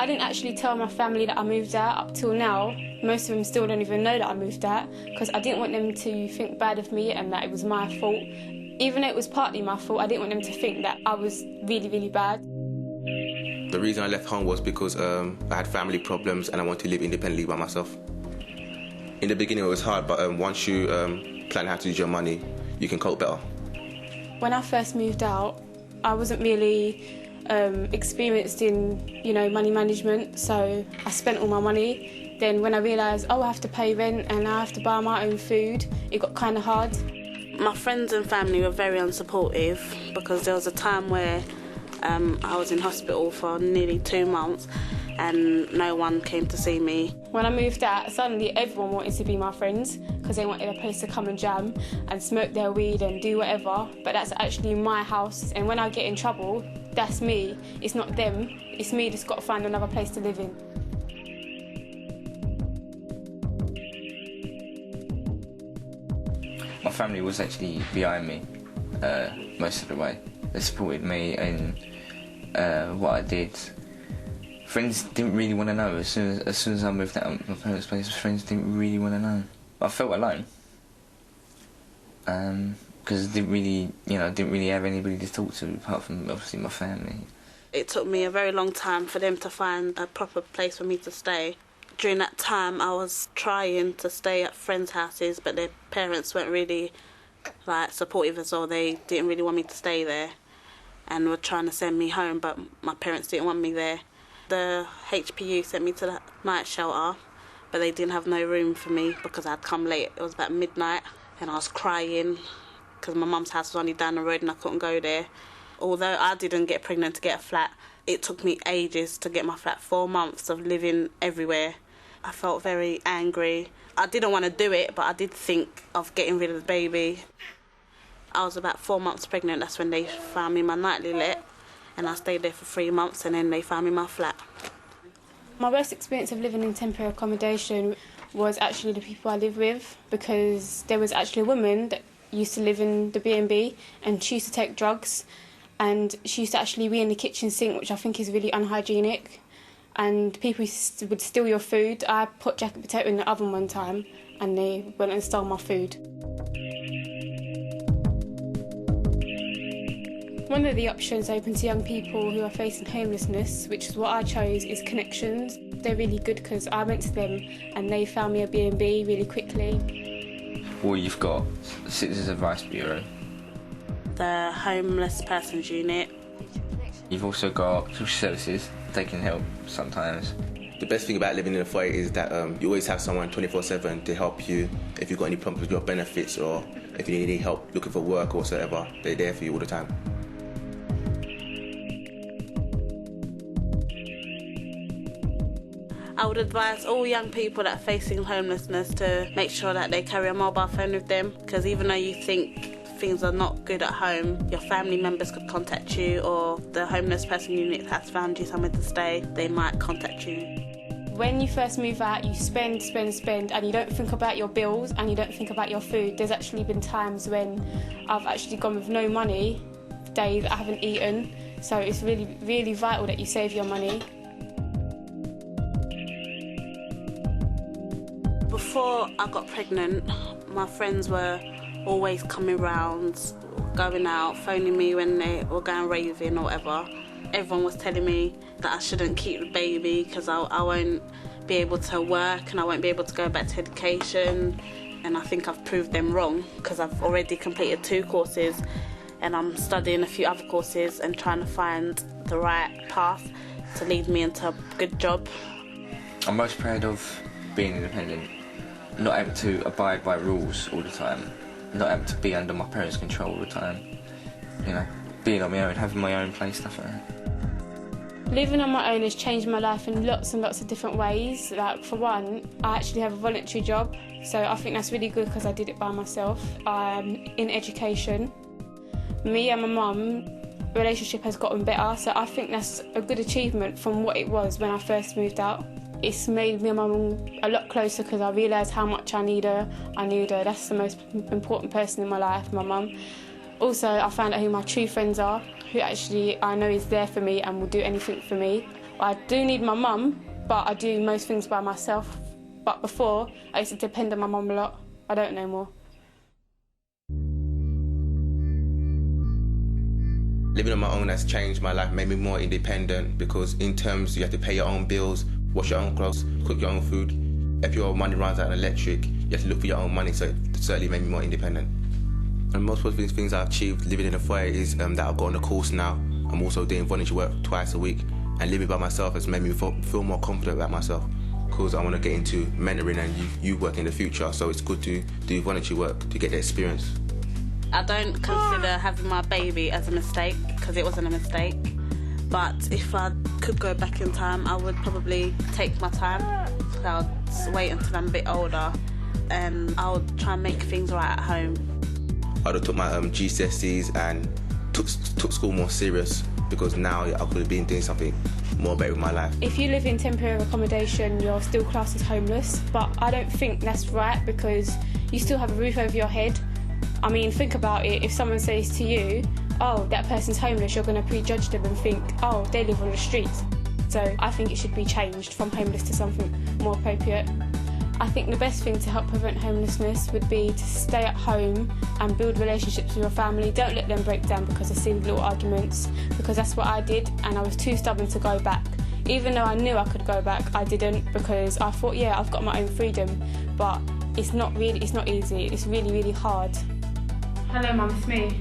I didn't actually tell my family that I moved out up till now. Most of them still don't even know that I moved out because I didn't want them to think bad of me and that it was my fault. Even though it was partly my fault, I didn't want them to think that I was really, really bad. The reason I left home was because I had family problems and I wanted to live independently by myself. In the beginning it was hard, but once you plan how to use your money, you can cope better. When I first moved out, I wasn't really experienced in, money management, so I spent all my money. Then when I realised, I have to pay rent and I have to buy my own food, it got kind of hard. My friends and family were very unsupportive because there was a time where I was in hospital for nearly 2 months and no one came to see me. When I moved out, suddenly everyone wanted to be my friends because they wanted a place to come and jam and smoke their weed and do whatever, but that's actually my house, and when I get in trouble, that's me. It's not them, it's me that's got to find another place to live in. My family was actually behind me most of the way. They supported me in what I did. Friends didn't really want to know. As soon as I moved out of my parents' place, friends didn't really want to know. I felt alone because I didn't really have anybody to talk to apart from obviously my family. It took me a very long time for them to find a proper place for me to stay. During that time, I was trying to stay at friends' houses, but their parents weren't really supportive as well. They didn't really want me to stay there, and were trying to send me home, but my parents didn't want me there. The HPU sent me to the night shelter, but they didn't have no room for me because I'd come late. It was about midnight, and I was crying because my mum's house was only down the road and I couldn't go there. Although I didn't get pregnant to get a flat, it took me ages to get my flat, 4 months of living everywhere. I felt very angry. I didn't want to do it, but I did think of getting rid of the baby. I was about 4 months pregnant, that's when they found me my nightly let, and I stayed there for 3 months and then they found me my flat. My worst experience of living in temporary accommodation was actually the people I live with, because there was actually a woman that used to live in the B&B and she used to take drugs, and she used to actually be in the kitchen sink, which I think is really unhygienic, and people would steal your food. I put jacket potato in the oven one time and they went and stole my food. One of the options open to young people who are facing homelessness, which is what I chose, is connections. They're really good because I went to them and they found me a B&B really quickly. Or you've got the Citizens Advice Bureau, The homeless persons unit. You've also got social services. They can help sometimes. The best thing about living in a foyer is that you always have someone 24/7 to help you if you've got any problems with your benefits or if you need any help looking for work or whatsoever. They're there for you all the time. I would advise all young people that are facing homelessness to make sure that they carry a mobile phone with them, because even though you think things are not good at home, your family members could contact you, or the homeless person unit has found you somewhere to stay, they might contact you. When you first move out, you spend, and you don't think about your bills and you don't think about your food. There's actually been times when I've actually gone with no money, days I haven't eaten, so it's really, really vital that you save your money. Before I got pregnant, my friends were always coming round, going out, phoning me when they were going raving or whatever. Everyone was telling me that I shouldn't keep the baby because I won't be able to work and I won't be able to go back to education. And I think I've proved them wrong because I've already completed 2 courses and I'm studying a few other courses and trying to find the right path to lead me into a good job. I'm most proud of being independent, not able to abide by rules all the time, not able to be under my parents' control all the time, being on my own, having my own place, stuff like that. Living on my own has changed my life in lots and lots of different ways. Like, for one, I actually have a voluntary job, so I think that's really good because I did it by myself. I'm in education. Me and my mum, relationship has gotten better, so I think that's a good achievement from what it was when I first moved out. It's made me and my mum a lot closer because I realised how much I need her. That's the most important person in my life, my mum. Also, I found out who my true friends are, who actually I know is there for me and will do anything for me. I do need my mum, but I do most things by myself. But before, I used to depend on my mum a lot. I don't know more. Living on my own has changed my life, made me more independent, because in terms you have to pay your own bills, wash your own clothes, cook your own food. If your money runs out on electric, you have to look for your own money, so it certainly made me more independent. And most of the things I've achieved living in a foyer is that I've got on a course now. I'm also doing volunteer work twice a week, and living by myself has made me feel more confident about myself, because I want to get into mentoring and youth work in the future, so it's good to do volunteer work to get the experience. I don't consider having my baby as a mistake, because it wasn't a mistake. But if I could go back in time, I would probably take my time. So I'll wait until I'm a bit older, and I'll try and make things right at home. I'd have took my GCSEs and took school more serious, because now I could have been doing something more better with my life. If you live in temporary accommodation, you're still classed as homeless, but I don't think that's right, because you still have a roof over your head. I mean, think about it. If someone says to you, oh, that person's homeless, you're going to prejudge them and think, oh, they live on the streets. So I think it should be changed from homeless to something more appropriate. I think the best thing to help prevent homelessness would be to stay at home and build relationships with your family. Don't let them break down because of silly little arguments, because that's what I did, and I was too stubborn to go back. Even though I knew I could go back, I didn't, because I thought, yeah, I've got my own freedom, but it's not easy. It's really, really hard. Hello, Mum, it's me.